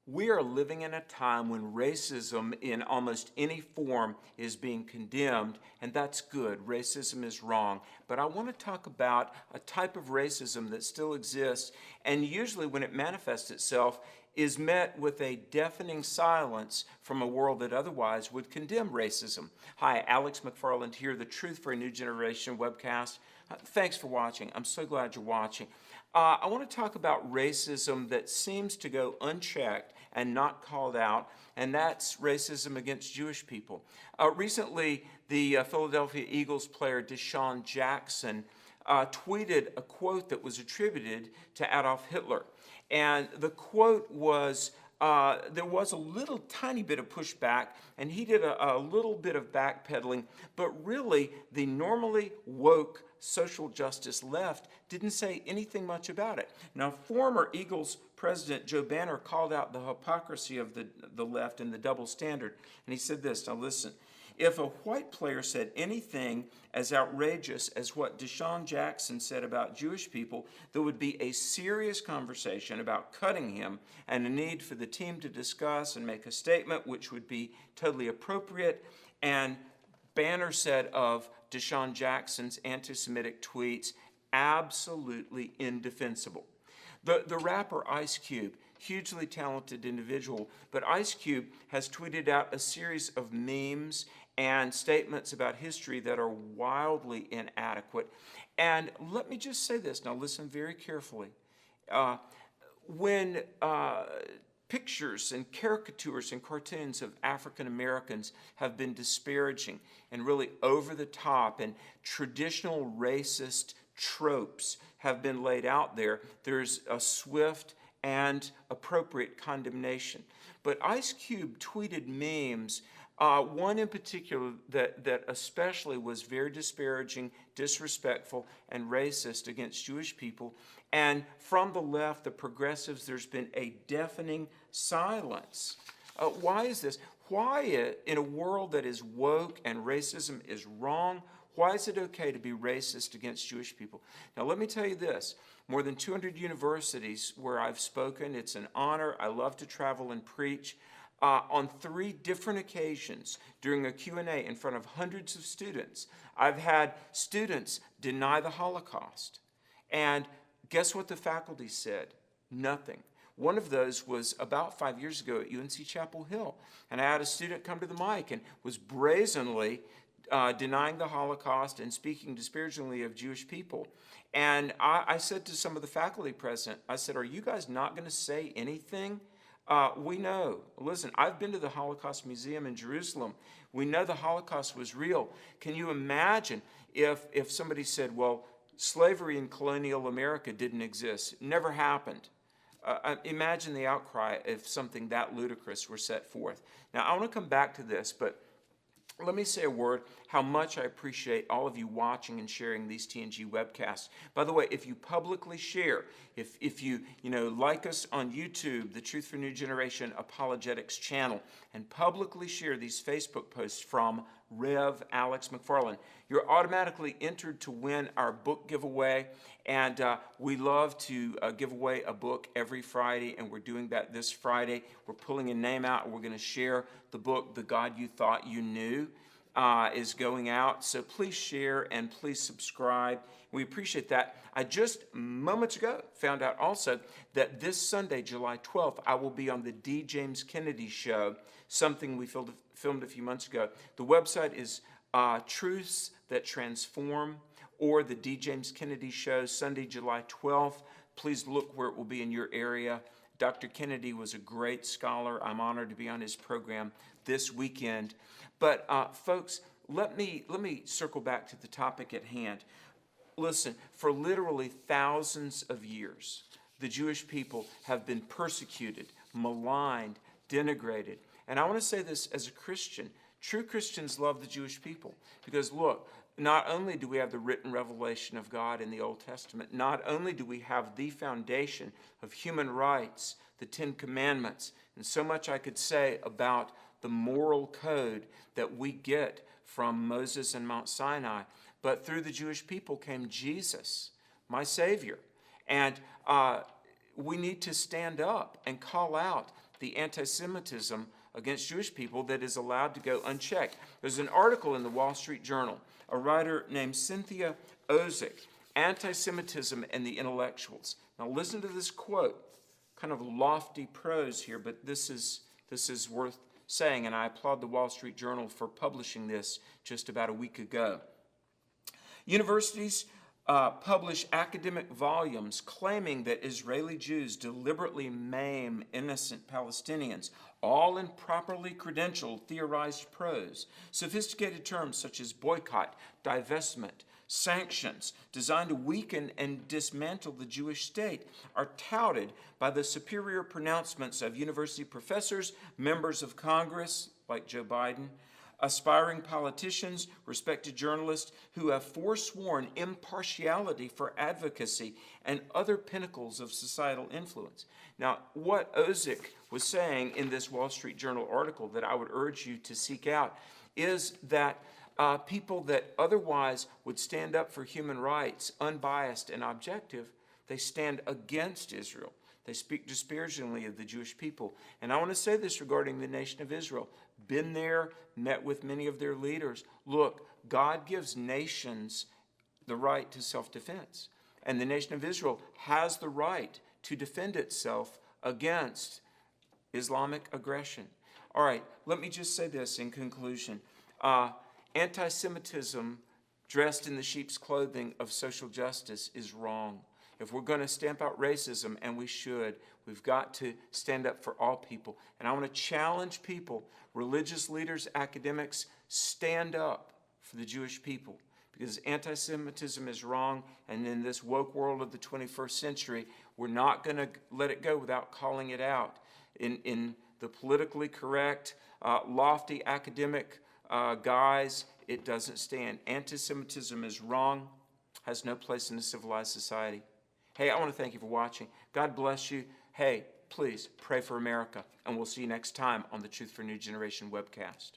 We are living in a time when racism in almost any form is being condemned, and that's good. Racism is wrong. But I want to talk about a type of racism that still exists, and usually when it manifests itself, is met with a deafening silence from a world that otherwise would condemn racism. Hi, Alex McFarland here, the Truth for a New Generation webcast. Thanks for watching. I'm so glad you're watching. I want to talk about racism that seems to go unchecked and not called out, and that's racism against Jewish people. Recently, the Philadelphia Eagles player DeSean Jackson tweeted a quote that was attributed to Adolf Hitler. And the quote was, there was a little tiny bit of pushback, and he did a little bit of backpedaling, but really the normally woke social justice left didn't say anything much about it. Now, former Eagles president Joe Banner called out the hypocrisy of the left and the double standard, and he said this, now listen, if a white player said anything as outrageous as what DeSean Jackson said about Jewish people, there would be a serious conversation about cutting him and a need for the team to discuss and make a statement which would be totally appropriate. And Banner said of DeSean Jackson's anti-Semitic tweets, absolutely indefensible. The rapper Ice Cube, hugely talented individual, but Ice Cube has tweeted out a series of memes and statements about history that are wildly inadequate. And let me just say this, now listen very carefully. When pictures and caricatures and cartoons of African Americans have been disparaging and really over the top, and traditional racist tropes have been laid out there, there's a swift and appropriate condemnation. But Ice Cube tweeted memes, one in particular that especially was very disparaging, disrespectful, and racist against Jewish people. And from the left, the progressives, there's been a deafening silence. Why is this? Why, in a world that is woke and racism is wrong, why is it okay to be racist against Jewish people? Now, let me tell you this. More than 200 universities where I've spoken, it's an honor. I love to travel and preach. On 3 different occasions during a Q&A in front of hundreds of students, I've had students deny the Holocaust. And guess what the faculty said? Nothing. One of those was about 5 years ago at UNC Chapel Hill. And I had a student come to the mic and was brazenly denying the Holocaust and speaking disparagingly of Jewish people. And I said to some of the faculty present, I said, are you guys not going to say anything? We know. Listen, I've been to the Holocaust Museum in Jerusalem. We know the Holocaust was real. Can you imagine if somebody said, well, slavery in colonial America didn't exist, never happened? Imagine the outcry if something that ludicrous were set forth. Now, I want to come back to this, but let me say a word how much I appreciate all of you watching and sharing these TNG webcasts. By the way, if you publicly share, if you like us on YouTube, the Truth for New Generation Apologetics channel, and publicly share these Facebook posts from Rev. Alex McFarland, you're automatically entered to win our book giveaway. And we love to give away a book every Friday, and we're doing that this Friday. We're pulling a name out, and we're going to share the book, The God You Thought You Knew, is going out. So please share and please subscribe. We appreciate that. I just moments ago found out also that this Sunday, July 12th, I will be on the D. James Kennedy Show, something we filmed a few months ago. The website is Truths That Transform, or the D. James Kennedy Show, Sunday, July 12th. Please look where it will be in your area. Dr. Kennedy was a great scholar. I'm honored to be on his program this weekend. But folks, let me circle back to the topic at hand. Listen, for literally thousands of years, the Jewish people have been persecuted, maligned, denigrated. And I want to say this as a Christian. True Christians love the Jewish people because, look, not only do we have the written revelation of God in the Old Testament, not only do we have the foundation of human rights, the 10 Commandments, and so much I could say about the moral code that we get from Moses and Mount Sinai, but through the Jewish people came Jesus, my Savior. And we need to stand up and call out the anti-Semitism against Jewish people that is allowed to go unchecked. There's an article in the Wall Street Journal, a writer named Cynthia Ozick, Anti-Semitism and the Intellectuals. Now listen to this quote, kind of lofty prose here, but this is worth saying, and I applaud the Wall Street Journal for publishing this just about a week ago. Universities publish academic volumes claiming that Israeli Jews deliberately maim innocent Palestinians, all in properly credentialed, theorized prose. Sophisticated terms such as boycott, divestment, sanctions designed to weaken and dismantle the Jewish state are touted by the superior pronouncements of university professors, members of Congress, like Joe Biden, aspiring politicians, respected journalists who have forsworn impartiality for advocacy, and other pinnacles of societal influence. Now, what Ozick was saying in this Wall Street Journal article that I would urge you to seek out is that people that otherwise would stand up for human rights, unbiased and objective, they stand against Israel. They speak disparagingly of the Jewish people. And I want to say this regarding the nation of Israel. Been there, met with many of their leaders. Look, God gives nations the right to self-defense. And the nation of Israel has the right to defend itself against Islamic aggression. All right, let me just say this in conclusion. Anti-Semitism dressed in the sheep's clothing of social justice is wrong. If we're going to stamp out racism, and we should, we've got to stand up for all people. And I want to challenge people, religious leaders, academics, stand up for the Jewish people. Because anti-Semitism is wrong, and in this woke world of the 21st century, we're not going to let it go without calling it out. In the politically correct, lofty academic guise, it doesn't stand. Anti-Semitism is wrong, has no place in a civilized society. Hey, I want to thank you for watching. God bless you. Hey, please pray for America, and we'll see you next time on the Truth for a New Generation webcast.